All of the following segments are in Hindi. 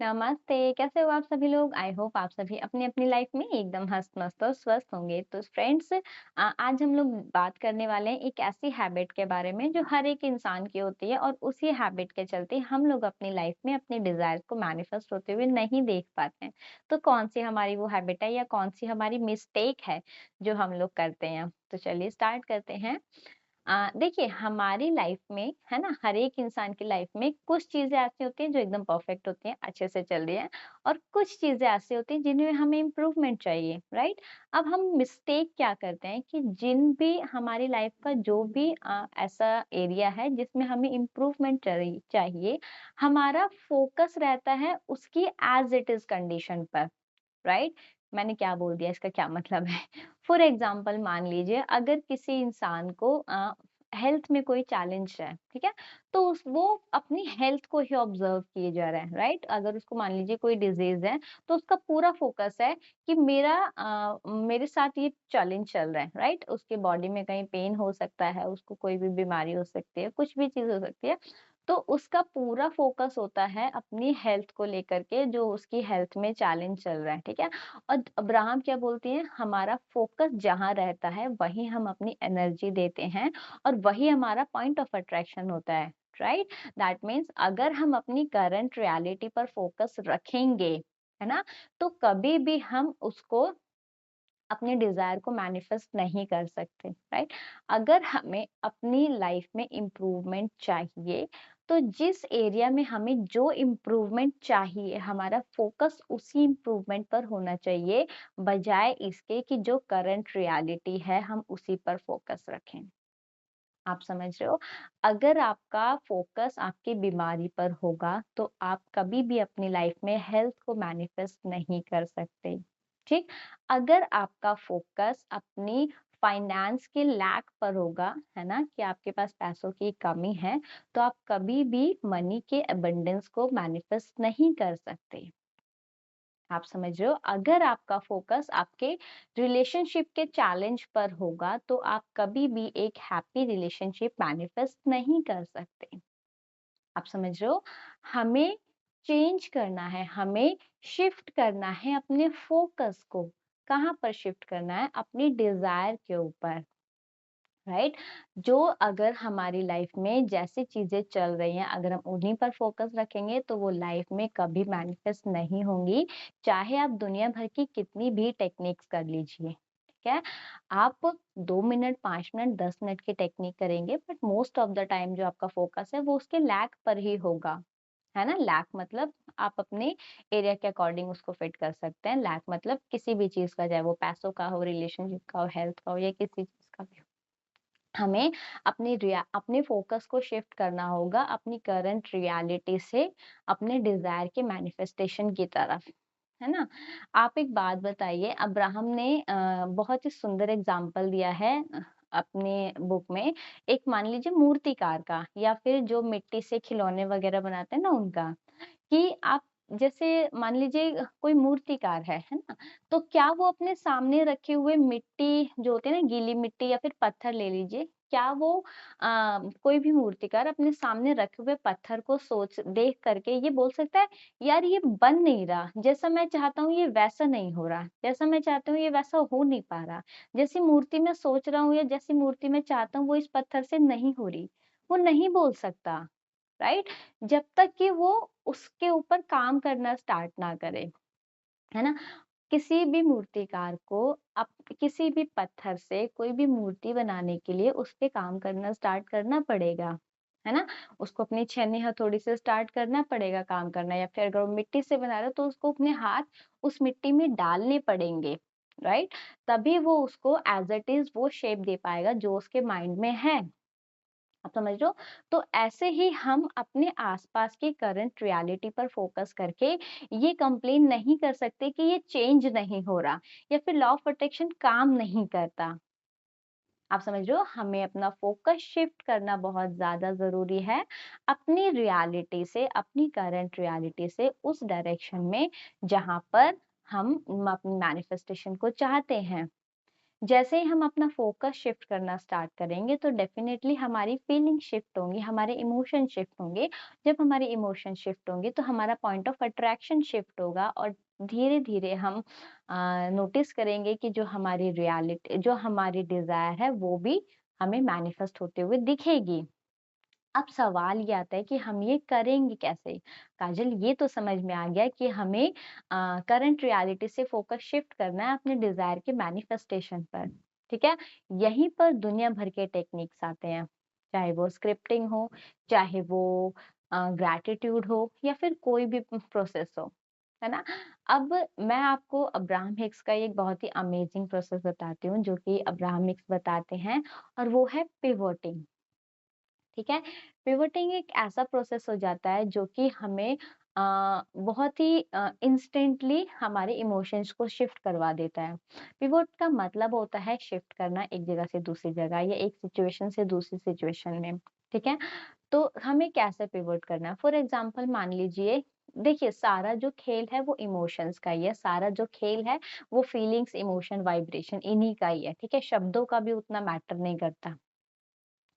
नमस्ते, कैसे हो आप सभी लोग? आई होप आप सभी अपनी-अपनी लाइफ में एकदम हँस-मस्त और स्वस्थ होंगे। तो फ्रेंड्स आज हम लोग बात करने वाले हैं एक ऐसी हैबिट के बारे में जो हर एक इंसान की होती है और उसी हैबिट के चलते हम लोग अपनी लाइफ में अपने डिज़ायर्स को मैनिफेस्ट होते हुए नहीं देख पाते हैं। तो कौन-सी हमारी वो हैबिट है या कौन-सी हमारी मिस्टेक है जो हम लोग करते हैं? तो चलिए स्टार्ट करते हैं। देखिए हमारी लाइफ में है ना हर एक इंसान की लाइफ में कुछ चीजें ऐसी होती हैं जो एकदम परफेक्ट होती हैं अच्छे से चल रही हैं और कुछ चीजें ऐसी होती हैं जिनमें हमें इम्प्रूवमेंट चाहिए, राइट? अब हम मिस्टेक क्या करते हैं कि जिन भी हमारी लाइफ का जो भी ऐसा एरिया है जिसमें हमें इम्प्रूवमेंट चाहिए, हमारा फोकस रहता है उसकी एज इट इज कंडीशन पर, राइट? मैंने क्या बोल दिया, इसका क्या मतलब है? फॉर एग्जाम्पल मान लीजिए अगर किसी इंसान को हेल्थ में कोई चैलेंज है, ठीक है? तो वो अपनी हेल्थ को ही ऑब्जर्व किए जा रहा है, राइट? अगर उसको मान लीजिए कोई डिजीज है तो उसका पूरा फोकस है कि मेरे साथ ये चैलेंज चल रहा है, राइट? उसके बॉडी में कहीं पेन हो सकता है, उसको कोई भी बीमारी हो सकती है, कुछ भी चीज हो सकती है। तो उसका पूरा फोकस होता है अपनी हेल्थ को लेकर के, जो उसकी हेल्थ में चैलेंज चल रहा है, ठीक है? और अब्राहम क्या बोलती है, हमारा फोकस जहाँ रहता है वहीं हम अपनी एनर्जी देते हैं और वही हमारा पॉइंट ऑफ अट्रैक्शन होता है, राइट? दैट मीन्स अगर हम अपनी करंट रियलिटी पर फोकस रखेंगे, है ना, तो कभी भी हम उसको अपने डिजायर को मैनिफेस्ट नहीं कर सकते, राइट? अगर हमें अपनी लाइफ में इम्प्रूवमेंट चाहिए तो जिस एरिया में हमें जो इम्प्रूवमेंट चाहिए हमारा फोकस उसी इम्प्रूवमेंट पर होना चाहिए, बजाय इसके कि जो करंट रियलिटी है हम उसी पर फोकस रखें। आप समझ रहे हो? अगर आपका फोकस आपकी बीमारी पर होगा तो आप कभी भी अपनी लाइफ में हेल्थ को मैनिफेस्ट नहीं कर सकते, ठीक? अगर आपका फोकस अपनी फाइनेंस के लैक पर होगा, है ना, कि आपके पास पैसों की कमी है, तो आप कभी भी मनी के अबंडेंस को मैनिफेस्ट नहीं कर सकते। आप समझ रहे हो? अगर आपका फोकस आपके रिलेशनशिप के चैलेंज पर होगा तो आप कभी भी एक हैप्पी रिलेशनशिप मैनिफेस्ट नहीं कर सकते। आप समझ रहे हो? हमें चेंज करना है, हमें शिफ्ट करना है अपने फोकस को। कहाँ पर शिफ्ट करना है? अपनी डिजायर के ऊपर, राइट? जो अगर हमारी लाइफ में जैसी चीजें चल रही हैं अगर हम उन्हीं पर फोकस रखेंगे तो वो लाइफ में कभी मैनिफेस्ट नहीं होंगी, चाहे आप दुनिया भर की कितनी भी टेक्निक्स कर लीजिए, ठीक है? आप 2 मिनट 5 मिनट 10 मिनट की टेक्निक करेंगे but most of the time जो आपका फोकस है वो उसके लैक पर ही होगा, है ना? लैक मतलब आप अपने एरिया के अकॉर्डिंग उसको फिट कर सकते हैं। लैक मतलब किसी भी चीज का, चाहे वो पैसों का हो, रिलेशनशिप का हो, हेल्थ का हो या किसी चीज का भी हो। हमें अपने फोकस को शिफ्ट करना होगा अपनी करंट रियलिटी से अपने डिजायर के मैनिफेस्टेशन की तरफ, है ना? आप एक बात बताइए, अब्राहम ने बहुत ही सुंदर एग्जाम्पल दिया है अपने बुक में। एक मान लीजिए मूर्तिकार का या फिर जो मिट्टी से खिलौने वगैरह बनाते हैं ना उनका, कि आप जैसे मान लीजिए कोई मूर्तिकार है ना? तो क्या वो अपने सामने रखे हुए मिट्टी जो होती है ना, गीली मिट्टी या फिर पत्थर ले लीजिए, क्या वो कोई भी मूर्तिकार अपने सामने रखे हुए पत्थर को सोच देख करके ये बोल सकता है, यार ये बन नहीं रहा, जैसा मैं चाहता हूँ ये वैसा नहीं हो रहा, जैसा मैं चाहती हूँ ये वैसा हो नहीं पा रहा, जैसी मूर्ति मैं सोच रहा हूँ या जैसी मूर्ति मैं चाहता हूँ वो इस पत्थर से नहीं हो रही। वो नहीं बोल सकता, राइट? जब तक कि वो उसके ऊपर काम करना स्टार्ट ना करे, है ना? किसी भी मूर्तिकार को अब किसी भी पत्थर से कोई भी मूर्ति बनाने के लिए उस पे काम करना स्टार्ट करना पड़ेगा, है ना? उसको अपनी छेनी हथौड़ी से स्टार्ट करना पड़ेगा काम करना, या फिर अगर वो मिट्टी से बना रहा है तो उसको अपने हाथ उस मिट्टी में डालने पड़ेंगे, राइट? तभी वो उसको एज इट इज वो शेप दे पाएगा जो उसके माइंड में है। आप समझ रहे हो? तो ऐसे ही हम अपने आसपास की करंट रियलिटी पर फोकस करके ये कंप्लेन नहीं कर सकते कि ये चेंज नहीं हो रहा या फिर लॉ ऑफ अट्रैक्शन काम नहीं करता। आप समझ रहे हो? हमें अपना फोकस शिफ्ट करना बहुत ज्यादा जरूरी है अपनी रियलिटी से, अपनी करंट रियलिटी से उस डायरेक्शन में जहां पर हम अपनी मैनिफेस्टेशन को चाहते हैं। जैसे ही हम अपना फोकस शिफ्ट करना स्टार्ट करेंगे तो डेफिनेटली हमारी फीलिंग शिफ्ट होंगी, हमारे इमोशन शिफ्ट होंगे। जब हमारे इमोशन शिफ्ट होंगे तो हमारा पॉइंट ऑफ अट्रैक्शन शिफ्ट होगा और धीरे-धीरे हम नोटिस करेंगे कि जो हमारी डिज़ायर है वो भी हमें मैनिफेस्ट होते हुए दिखेगी। अब सवाल ये आता है कि हम ये करेंगे कैसे? काजल, ये तो समझ में आ गया कि हमें करंट रियलिटी से फोकस शिफ्ट करना है अपने डिज़ायर के मैनिफेस्टेशन पर, ठीक है? यहीं पर दुनिया भर के टेक्निक्स आते हैं, चाहे वो स्क्रिप्टिंग हो, चाहे वो ग्रैटिट्यूड हो या फिर कोई भी प्रोसेस हो, है ना? अब मैं आपको अब्राहम हिक्स का एक बहुत ही अमेजिंग प्रोसेस बताती हूँ, जो कि अब्राहम हिक्स बताते हैं और वो है पिवोटिंग। ठीक है? पिवटिंग एक ऐसा प्रोसेस हो जाता है जो कि हमें बहुत ही इंस्टेंटली हमारे इमोशंस को शिफ्ट करवा देता है। पिवट का मतलब होता है शिफ्ट करना एक जगह से दूसरी जगह या एक सिचुएशन से दूसरी सिचुएशन में, ठीक है? तो हमें कैसे पिवट करना है? फॉर एग्जांपल मान लीजिए, देखिए सारा जो खेल है वो इमोशंस का ही है, सारा जो खेल है वो फीलिंग्स, इमोशन, वाइब्रेशन इन्हीं का ही है, ठीक है? शब्दों का भी उतना मैटर नहीं करता।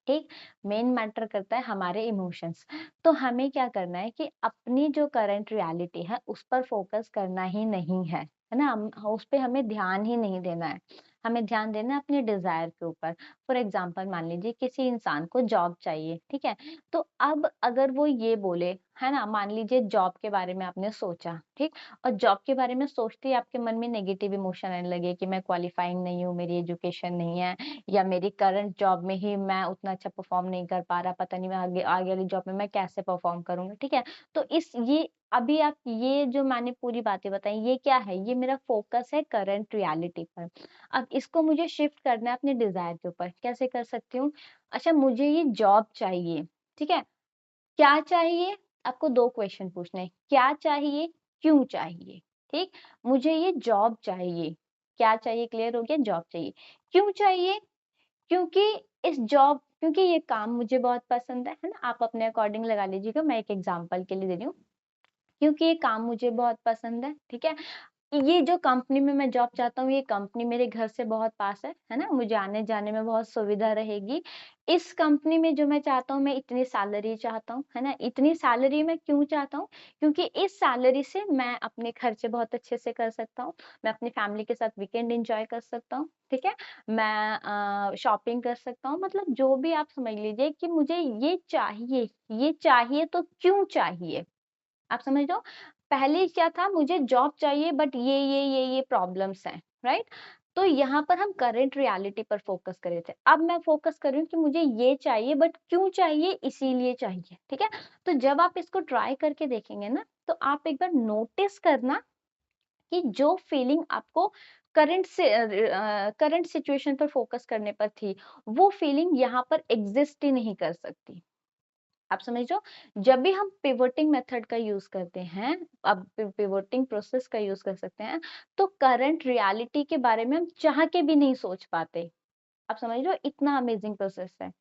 ठीक, मेन मैटर करता है हमारे इमोशंस। तो हमें क्या करना है कि अपनी जो करंट रियलिटी है उस पर फोकस करना ही नहीं है ना? उस पे हमें ध्यान ही नहीं देना है। हमें ध्यान देना है अपने डिजायर के ऊपर। फॉर एग्जांपल मान लीजिए किसी इंसान को जॉब चाहिए, ठीक है? तो अब अगर वो ये बोले, है ना? मान लीजिए जॉब के बारे में आपने सोचा, ठीक? और जॉब के बारे में सोचते ही आपके मन में नेगेटिव इमोशन आने लगे कि मैं क्वालिफाइंग नहीं हूँ, मेरी एजुकेशन नहीं है, या मेरी करंट जॉब में ही मैं उतना अच्छा परफॉर्म नहीं कर पा रहा, पता नहीं मैं आगे आगे वाली जॉब में मैं कैसे परफॉर्म करूँगा, ठीक है? तो इस ये अभी आप ये जो मैंने पूरी बातें बताई, ये क्या है? ये मेरा फ़ोकस है करंट रियलिटी पर। अब इसको मुझे शिफ्ट करना है अपने डिज़ायर के ऊपर, कैसे कर सकती हूँ? अच्छा, मुझे ये जॉब चाहिए, ठीक है? क्या चाहिए? आपको 2 क्वेश्चन पूछने हैं, क्या चाहिए? क्यों चाहिए? ठीक? मुझे ये जॉब चाहिए, क्या चाहिए क्लियर हो गया? जॉब चाहिए। क्यों चाहिए? क्योंकि क्योंकि ये काम मुझे बहुत पसंद है ना? आप अपने अकॉर्डिंग लगा लीजिएगा, मैं एक एग्ज़ाम्पल के लिए दे रही हूँ। क्योंकि ये काम मुझे बहुत पसंद है, ठीक है? ये जो कंपनी में मैं जॉब चाहता हूँ, ये कंपनी मेरे घर से बहुत पास है ना? मुझे आने-जाने में बहुत सुविधा रहेगी। इस कंपनी में जो मैं चाहता हूँ, मैं इतनी सैलरी चाहता हूँ, है ना? इतनी सैलरी मैं क्यों चाहता हूँ? क्योंकि इस सैलरी से मैं अपने खर्चे बहुत अच्छे से कर सकता हूँ। मैं अपनी फैमिली के साथ वीकेंड एन्जॉय कर सकता हूँ, ठीक है? मैं शॉपिंग कर सकता हूँ, मतलब जो भी आप समझ लीजिए कि मुझे ये चाहिए तो क्यों चाहिए? आप समझ रहे हो? पहले क्या था, मुझे जॉब चाहिए बट ये प्रॉब्लम्स हैं, राइट? तो यहाँ पर हम करंट रियलिटी पर फोकस कर रहे थे। अब मैं फोकस कर रही हूँ कि मुझे ये चाहिए बट क्यों चाहिए? इसीलिए चाहिए, ठीक है? तो जब आप इसको ट्राई करके देखेंगे ना, तो आप एक बार नोटिस करना कि जो फीलिंग आपको करंट सिचुएशन पर फोकस करने पर थी, वो फीलिंग यहाँ पर एग्जिस्ट ही नहीं कर सकती। आप समझ रहे हो? जब भी हम पिवोटिंग मेथड का यूज़ करते हैं, अब पिवोटिंग प्रोसेस का यूज़ कर सकते हैं, तो करंट रियलिटी के बारे में हम चाह के भी नहीं सोच पाते। आप समझ रहे हो? इतना अमेजिंग प्रोसेस है।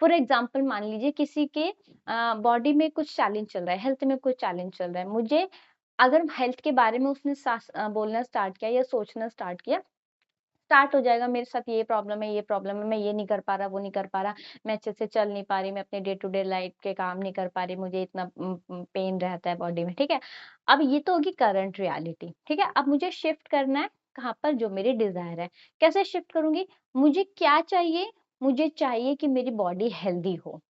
फॉर एग्ज़ाम्पल मान लीजिए किसी के बॉडी में कुछ चैलेंज चल रहा है, हेल्थ में कुछ चैलेंज चल रहा है। मुझे अगर हेल्थ के बारे में उसने बोलना स्टार्ट किया या सोचना स्टार्ट किया, स्टार्ट हो जाएगा, मेरे साथ ये प्रॉब्लम है, मैं ये नहीं कर पा रहा, वो नहीं कर पा रहा, मैं अच्छे से चल नहीं पा रही, मैं अपने डे टू डे लाइफ के काम नहीं कर पा रही, मुझे इतना पेन रहता है बॉडी में, ठीक है? अब ये तो होगी करंट रियलिटी, ठीक है? अब मुझे शिफ्ट करना है कहाँ पर? जो मेरी डिज़ायर है। कैसे शिफ्ट करूँगी? मुझे क्या चाहिए? मुझे चाहिए कि मेरी बॉडी हेल्दी हो।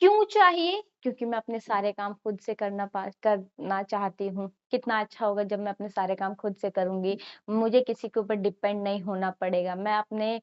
क्यों चाहिए? क्योंकि मैं अपने सारे काम खुद से करना चाहती हूँ। कितना अच्छा होगा जब मैं अपने सारे काम खुद से करूँगी। मुझे किसी के ऊपर डिपेंड नहीं होना पड़ेगा। मैं अपने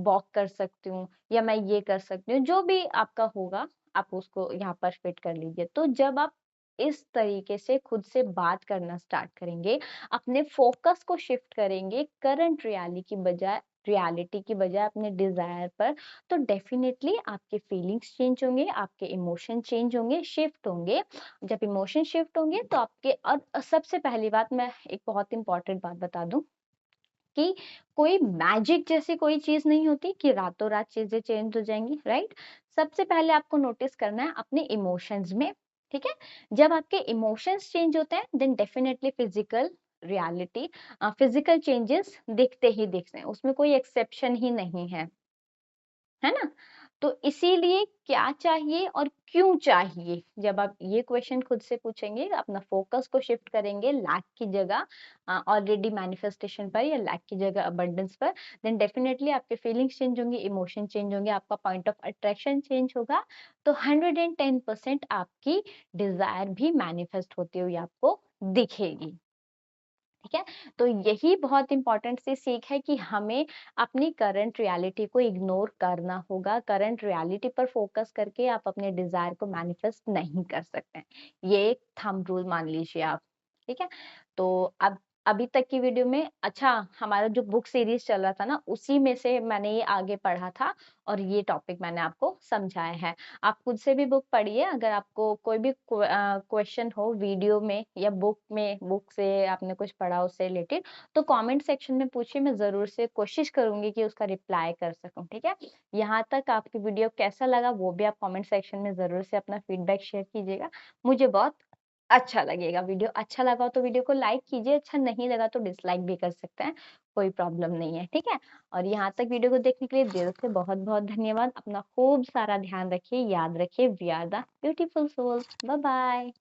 वॉक कर सकती हूँ या मैं ये कर सकती हूँ। जो भी आपका होगा, आप उसको यहाँ पर फिट कर लीजिए। तो जब आप इस तरीके से खुद से बात करना स्टार्ट करेंगे, अपने फ़ोकस को शिफ्ट करेंगे करंट रियलिटी की बजाय अपने डिज़ायर पर, तो डेफिनेटली आपके फीलिंग्स चेंज होंगे, आपके इमोशन चेंज होंगे, शिफ्ट होंगे। जब इमोशन शिफ्ट होंगे तो आपके और सबसे पहली बात, मैं एक बहुत इंपॉर्टेंट बात बता दूं कि कोई मैजिक जैसी कोई चीज नहीं होती कि रातों रात चीजें चेंज हो जाएंगी, राइट? सबसे पहले आपको नोटिस करना है अपने इमोशंस में, ठीक है? जब आपके इमोशंस चेंज होते हैं then definitely physical reality physical changes दिखते ही दिखते हैं, उसमें कोई एक्सेप्शन ही नहीं है ना? तो इसीलिए क्या चाहिए और क्यों चाहिए? जब आप ये क्वेश्चन खुद से पूछेंगे, अपना फोकस को शिफ्ट करेंगे लैक की जगह ऑलरेडी मैनिफेस्टेशन पर या लैक की जगह अबंडेंस पर, देन डेफिनिटली आपके फीलिंग्स चेंज होंगी, इमोशन चेंज होंगे, आपका पॉइंट ऑफ अट्रैक्शन चेंज होगा, तो 110% आपकी डिज़ायर भी मैनिफेस्ट होती हुई आपको दिखेगी। ठीक है? तो यही बहुत इम्पोर्टेंट सी सीख है कि हमें अपनी करंट रियलिटी को इग्नोर करना होगा। करंट रियलिटी पर फोकस करके आप अपने डिज़ायर को मैनिफेस्ट नहीं कर सकते हैं। ये एक थंब रूल मान लीजिए आप, ठीक है? तो अब अभी तक की वीडियो में अच्छा हमारा जो बुक सीरीज़ चल रहा था ना, उसी में से मैंने ये आगे पढ़ा था और ये टॉपिक मैंने आपको समझाया है। आप खुद से भी बुक पढ़िए, अगर आपको कोई भी क्वेश्चन हो वीडियो में या बुक से आपने कुछ पढ़ा उससे रिलेटेड, तो कमेंट सेक्शन में पूछिए, मैं ज़रूर से कोशिश करूँगी कि उसका रिप्लाई कर सकूँ, ठीक है? यहाँ तक आपकी वीडियो कैसा लगा वो भी आप कमेंट सेक्शन में ज़रूर से अपना फीडबैक शेयर कीजिएगा। मुझे बहुत अच्छा लगेगा। वीडियो अच्छा लगा हो तो वीडियो को लाइक कीजिए, अच्छा नहीं लगा तो डिसलाइक भी कर सकते हैं, कोई प्रॉब्लम नहीं है, ठीक है? और यहाँ तक वीडियो को देखने के लिए दिल से बहुत-बहुत धन्यवाद। अपना खूब सारा ध्यान रखिए, याद रखिए we are the beautiful souls. Bye bye.